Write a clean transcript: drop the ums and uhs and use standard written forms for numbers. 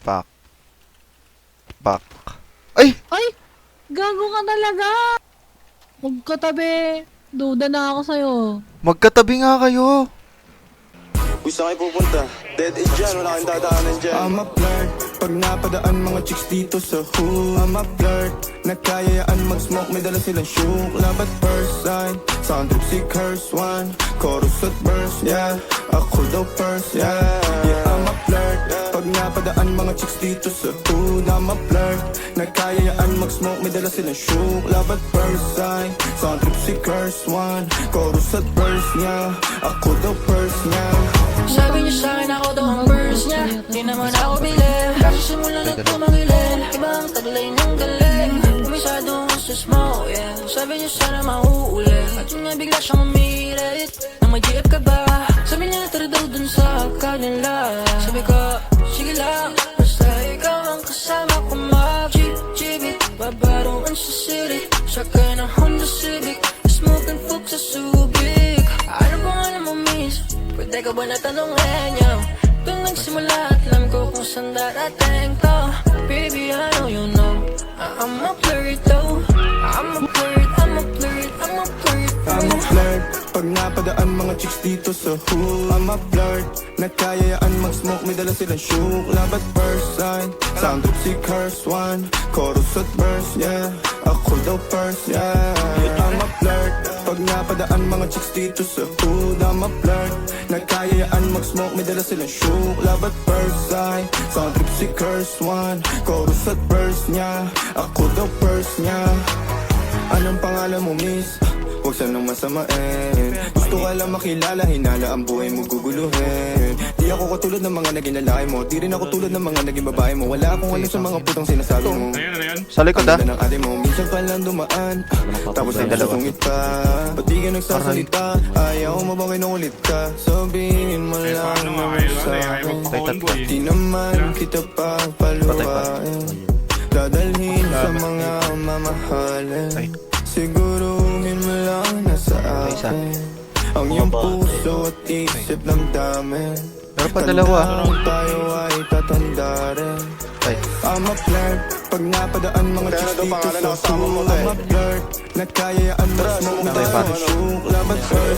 Back. Back. Ay! Ay! Gago ka talaga! Magkatabi. Duda na ako sa'yo. Magkatabi nga kayo. Gusto kayo pupunta? Dead end dyan, wala kayong dadaanan dyan. I'm a flirt, pag napadaan mga chicks dito sa hood. I'm a flirt, nagkayayaan mag-smoke, may dala silang shook. Love at first sight, sound trip si curse one. Chorus at verse, yeah, ako daw first, yeah. Yeah, I'm a flirt, pag napadaan mga chicks dito sa hood. I'm a flirt, nagkayayaan mag-smoke, may dala silang shook. Love at first sight, sound trip si curse one. Chorus at verse, yeah, ako daw first, yeah. Sabi niyo sa'kin ako daw ang first niya. Di naman ako bilib, kasi simula na tumagilid. Iba ang taglay ng galing, kumisado ang sa smoke, yeah. Sabi niyo sana mahuuli, at yun nga bigla siyang umirit. Nang may GF ka ba? Sabi niya tara daw dun sa kanila. Sabi ko, sige lang, basta ikaw ang kasama ko. Mag-jeep, babaruan sa city. Sakay ng Honda Civic, smoke and fuck sa Subic. Ano ba nga naman miss? Pwede ka ba natanongin niyo? Doon nagsimula at alam ko kung saan darating to. Baby, I know you know I'm a flirt though. I'm a flirt, I'm a flirt, I'm a flirt. I'm a flirt, pag napadaan mga chicks dito sa hood. I'm a flirt, nagkayayaan mag-smoke, may dala silang shook. Love at first sight, sound trip si curse one. Chorus at verse, yeah, ako daw first, yeah. I'm a flirt, pag napadaan mga chicks dito sa hood. I'm a flirt, nagkayayaan mag-smoke, may dala silang shook. Love at first sight, sound trip si curse one. Chorus at verse, yeah, ako daw first, yeah. Anong pangalan mo, miss? Huwag sanang masamain. Gusto ka lang makilala, hinala ang buhay mo guguluhin. Di ako katulad ng mga naging lalaki mo, di rin ako tulad ng mga naging babae mo. Wala akong ano sa mga putang sinasabi mo. Sa likod ah. Ang ng ate mo, minsan ka lang dumaan, tapos ay nasusungit pa. Ba't di ka nagsasalita? Ayaw mo bang kinukulit ka? Sabihin mo lang naman sa'kin, di naman kita papaluhain. Dadalhin sa mga mamahalin, siguruhin mo lang na sa akin ang iyong puso at isip ng dami. Meron pa dalawa. Tandaan tayo ay tatanda rin. I'm a flirt, pag napadaan mga chicks dito sa hood. I'm a flirt, nagkayayaan mag-smoke, may dala silang shook. Love at first